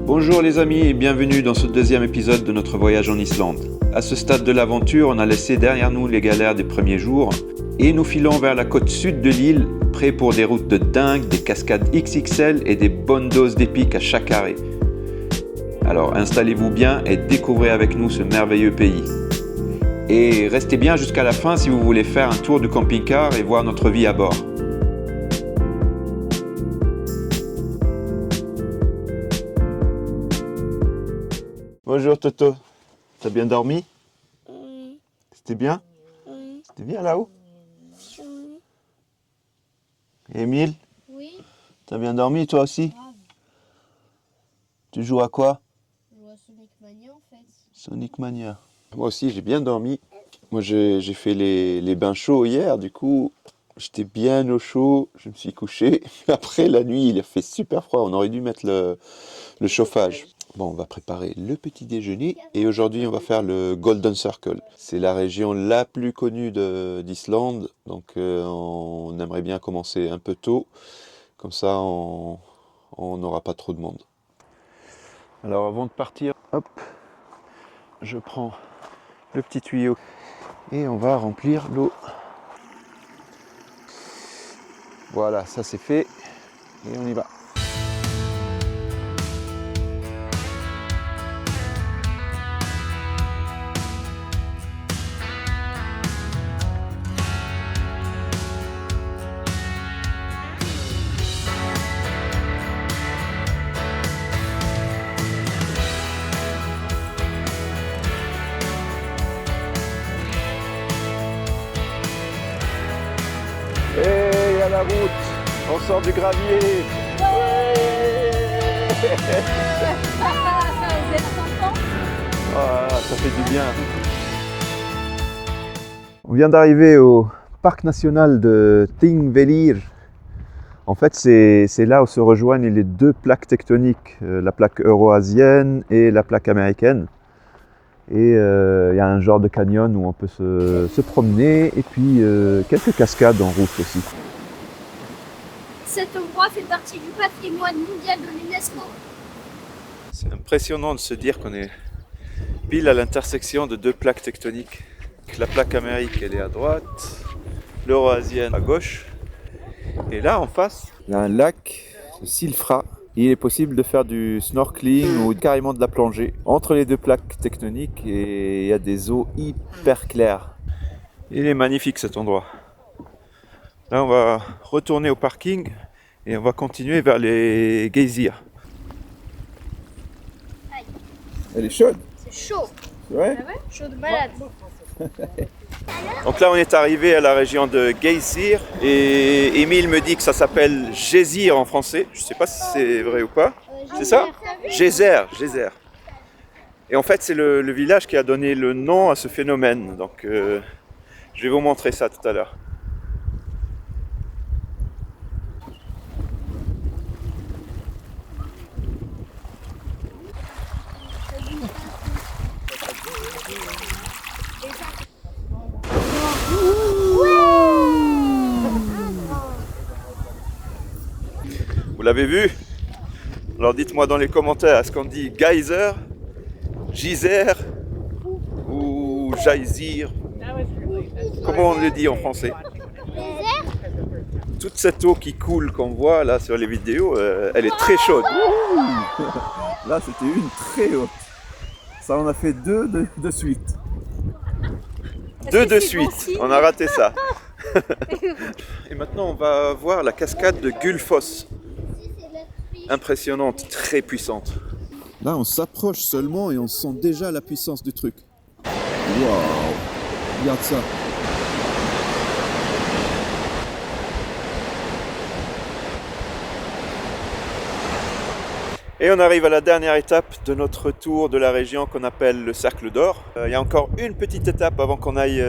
Bonjour les amis et bienvenue dans ce deuxième épisode de notre voyage en Islande. À ce stade de l'aventure, on a laissé derrière nous les galères des premiers jours et nous filons vers la côte sud de l'île, prêts pour des routes de dingue, des cascades XXL et des bonnes doses d'épique à chaque arrêt. Alors installez-vous bien et découvrez avec nous ce merveilleux pays. Et restez bien jusqu'à la fin si vous voulez faire un tour du camping-car et voir notre vie à bord. Bonjour Toto, t'as bien dormi? Oui. C'était bien? Oui. C'était bien là-haut? Oui. Émile, Oui. t'as bien dormi toi aussi? Grave. Tu joues à quoi? Je joue à Sonic Mania en fait. Sonic Mania. Moi aussi j'ai bien dormi. Moi j'ai fait les bains chauds hier, du coup j'étais bien au chaud, je me suis couché. Après la nuit il a fait super froid, on aurait dû mettre le chauffage. Bon, on va préparer le petit déjeuner et aujourd'hui on va faire le Golden Circle. C'est la région la plus connue d'Islande, donc on aimerait bien commencer un peu tôt, comme ça on n'aura pas trop de monde. Alors avant de partir, hop, je prends le petit tuyau et on va remplir l'eau. Voilà, ça c'est fait et on y va. Et à la route, on sort du gravier. Vous êtes contents? Ah, ça fait du bien. On vient d'arriver au parc national de Thingvellir. En fait, c'est là où se rejoignent les deux plaques tectoniques, la plaque euro-asienne et la plaque américaine. Et il y a un genre de canyon où on peut se promener et puis quelques cascades en route aussi. Cet endroit fait partie du patrimoine mondial de l'UNESCO. C'est impressionnant de se dire qu'on est pile à l'intersection de deux plaques tectoniques. La plaque américaine elle est à droite, l'euro-asienne à gauche. Et là en face, il y a un lac, le Silfra. Il est possible de faire du snorkeling ou carrément de la plongée entre les deux plaques tectoniques et il y a des eaux hyper claires. Il est magnifique cet endroit. Là on va retourner au parking et on va continuer vers les geysirs. Elle est chaude, C'est chaud. c'est vrai? Ah ouais? Chaud de malade. Donc là on est arrivé à la région de Geysir et Émile me dit que ça s'appelle Geyzir en français. Je ne sais pas si c'est vrai ou pas. C'est ça? Geyser. Et en fait c'est le village qui a donné le nom à ce phénomène. Donc je vais vous montrer ça tout à l'heure. Vous l'avez vu? Alors dites-moi dans les commentaires, est-ce qu'on dit geyser, geyser ou jaizir? Comment on le dit en français? Toute cette eau qui coule qu'on voit là sur les vidéos, elle est très chaude. Là c'était une très haute. Ça on a fait deux de suite. Deux de suite, on a raté ça. Et maintenant on va voir la cascade de Gullfoss. Impressionnante, très puissante. Là, on s'approche seulement et on sent déjà la puissance du truc. Waouh! Regarde ça. Et on arrive à la dernière étape de notre tour de la région qu'on appelle le Cercle d'Or. Il y a encore une petite étape avant qu'on aille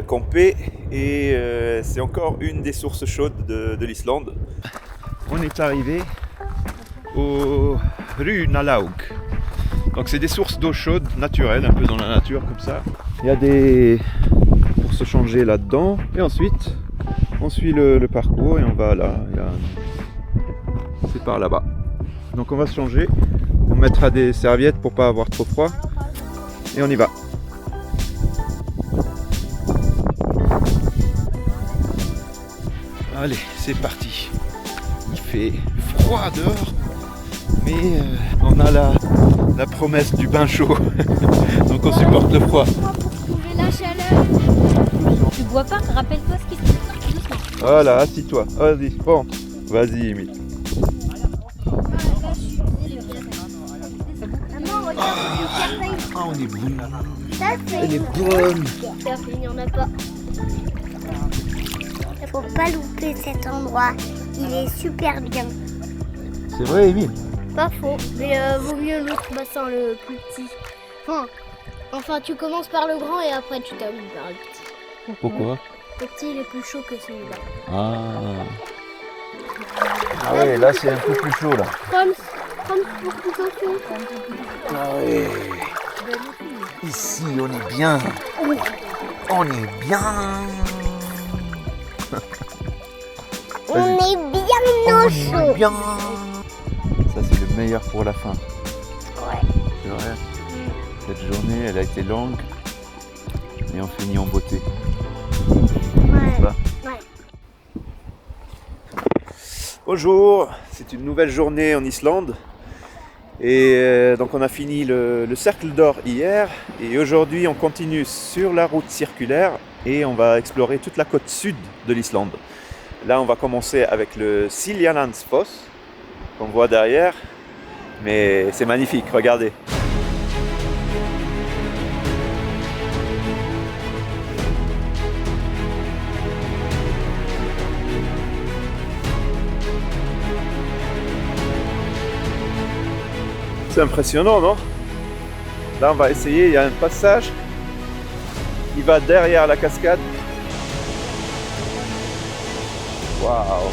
camper et c'est encore une des sources chaudes de l'Islande. On est arrivé au Runalaug. Donc c'est des sources d'eau chaude naturelles, un peu dans la nature comme ça. Il y a des pour se changer là-dedans et ensuite on suit le parcours et on va là. C'est par là-bas. Donc on va se changer. On mettra des serviettes pour pas avoir trop froid. Et on y va. Allez, c'est parti. Il fait froid dehors, mais on a la promesse du bain chaud. Donc on supporte le froid. Pour trouver la chaleur. Tu bois pas, rappelle-toi ce qui se passe doucement. Voilà, assis-toi. Vas-y, bon. Vas-y, Émile. Maman, regarde, Ah, on est bon. ça c'est Elle est bonne. il n'y en a pas. Il faut pas louper cet endroit. Il est super bien. C'est vrai, Émile. Pas faux, mais vaut mieux l'autre bassin, le plus petit. Enfin, tu commences par le grand et après tu termines par le petit. Pourquoi? Le petit, il est plus chaud que celui-là. Ah ouais, là c'est un peu plus chaud là. Comme pour tout enfant. Ah ouais. Ici on est bien. On est bien. On est bien au chaud. Bien. Ça c'est le meilleur pour la fin. Ouais. C'est vrai. Cette journée elle a été longue. Et on finit en beauté. Ouais. Ça. Ouais. Bonjour, c'est une nouvelle journée en Islande. Et donc on a fini le cercle d'or hier. Et aujourd'hui on continue sur la route circulaire. Et on va explorer toute la côte sud de l'Islande. Là on va commencer avec le Siljalandsfoss qu'on voit derrière. Mais c'est magnifique, regardez. C'est impressionnant, non? Là, on va essayer. Il y a un passage qui va derrière la cascade. Waouh!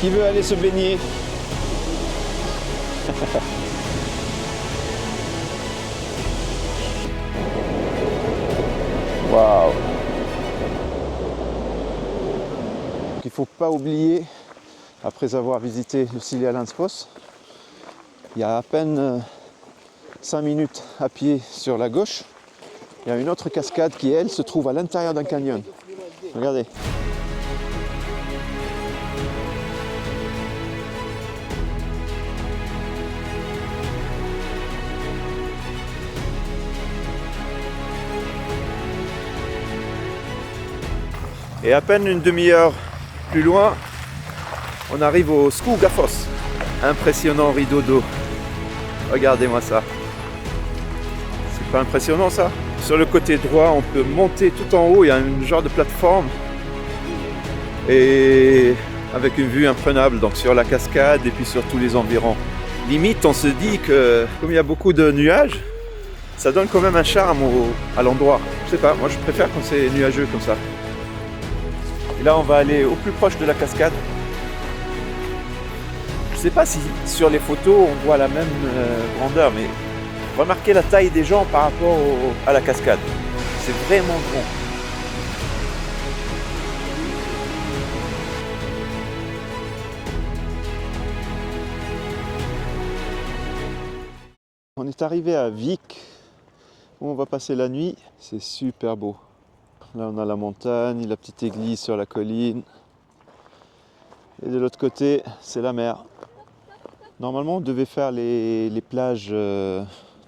Qui veut aller se baigner? Waouh! Il ne faut pas oublier, après avoir visité le Siljalandsfoss, il y a à peine 5 minutes à pied sur la gauche, il y a une autre cascade qui, elle, se trouve à l'intérieur d'un canyon. Regardez. Et à peine une demi-heure plus loin, on arrive au Skogafoss. Impressionnant rideau d'eau. Regardez-moi ça. C'est pas impressionnant ça? Sur le côté droit, on peut monter tout en haut. Il y a un genre de plateforme. Et avec une vue imprenable donc sur la cascade et puis sur tous les environs. Limite, on se dit que comme il y a beaucoup de nuages, ça donne quand même un charme à l'endroit. Je sais pas, moi je préfère quand c'est nuageux comme ça. Et là, on va aller au plus proche de la cascade. Je ne sais pas si sur les photos on voit la même grandeur, mais remarquez la taille des gens par rapport à la cascade. C'est vraiment grand. On est arrivé à Vik, où on va passer la nuit. C'est super beau. Là on a la montagne, la petite église sur la colline. Et de l'autre côté, c'est la mer. Normalement, on devait faire les plages de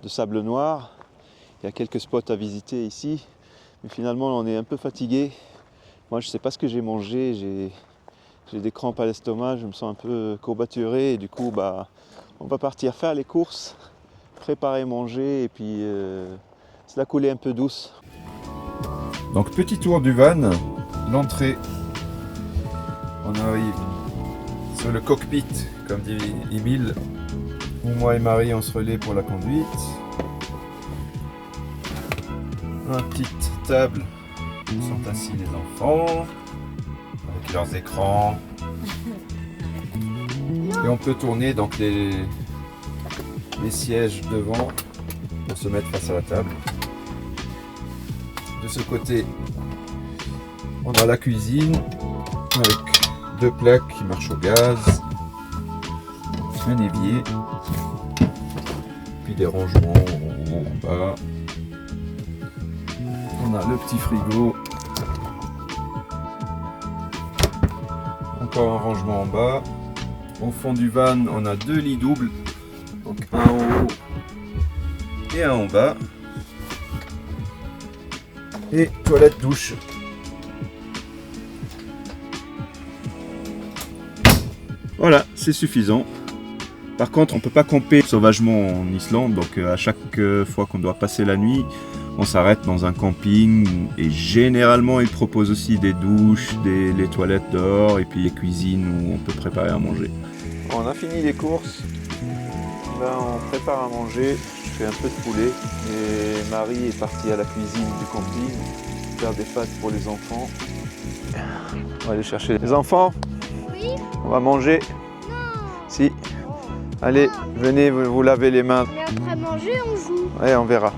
sable noir. Il y a quelques spots à visiter ici. Mais finalement, on est un peu fatigué. Moi, je ne sais pas ce que j'ai mangé. J'ai des crampes à l'estomac. Je me sens un peu courbaturé. Et du coup, on va partir faire les courses, préparer, manger. Et puis, se la couler un peu douce. Donc, petit tour du van. L'entrée. On arrive sur le cockpit, comme dit Émile, où moi et Marie on se relaie pour la conduite. Une petite table où sont assis les enfants, avec leurs écrans. Et on peut tourner donc les sièges devant pour se mettre face à la table. De ce côté, on a la cuisine avec 2 plaques qui marchent au gaz. un évier, puis des rangements en haut, en bas. On a le petit frigo, encore un rangement en bas. Au fond du van, on a 2 lits doubles, donc un en haut et un en bas. Et toilette douche. Voilà, c'est suffisant. Par contre, on peut pas camper sauvagement en Islande, donc à chaque fois qu'on doit passer la nuit, on s'arrête dans un camping et généralement ils proposent aussi des douches, les toilettes dehors et puis les cuisines où on peut préparer à manger. On a fini les courses, là on prépare à manger, je fais un peu de poulet et Marie est partie à la cuisine du camping faire des pâtes pour les enfants. On va aller chercher les enfants. Oui. On va manger. Non. Si. Allez, venez vous laver les mains. Mais après manger, on joue. Ouais, on verra.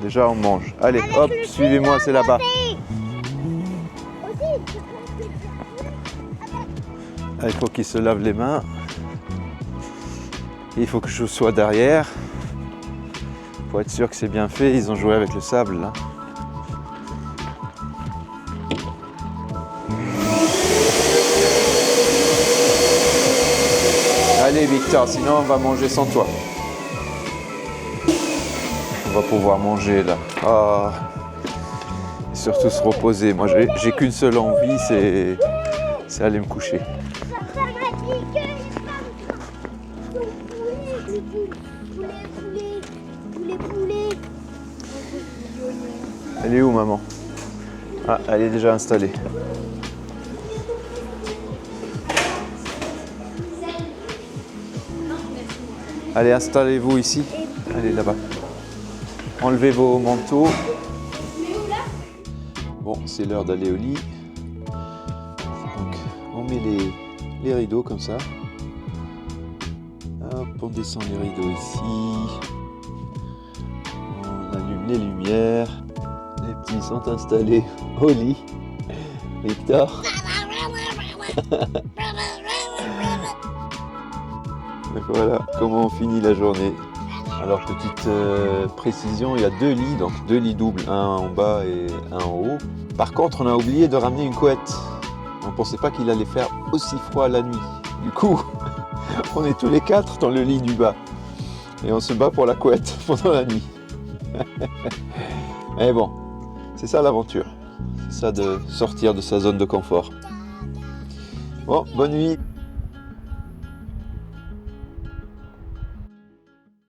Déjà, on mange. Allez, hop, suivez-moi, c'est là-bas. Ah, il faut qu'ils se lavent les mains. Il faut que je sois derrière. Pour être sûr que c'est bien fait. Ils ont joué avec le sable, là. Allez, Victor, sinon on va manger sans toi. On va pouvoir manger là. Ah. Et surtout se reposer. Moi, j'ai qu'une seule envie, c'est aller me coucher. Elle est où, maman? Ah, elle est déjà installée. Allez, installez-vous ici. Allez, là-bas. Enlevez vos manteaux. Bon, c'est l'heure d'aller au lit. Donc, on met les rideaux comme ça. Hop, on descend les rideaux ici. On allume les lumières. Les petits sont installés au lit. Victor. Donc voilà comment on finit la journée. Alors petite précision, il y a 2 lits, donc 2 lits doubles, un en bas et un en haut. Par contre, on a oublié de ramener une couette. On ne pensait pas qu'il allait faire aussi froid la nuit. Du coup, on est tous les 4 dans le lit du bas. Et on se bat pour la couette pendant la nuit. Mais bon, c'est ça l'aventure. C'est ça de sortir de sa zone de confort. Bon, bonne nuit.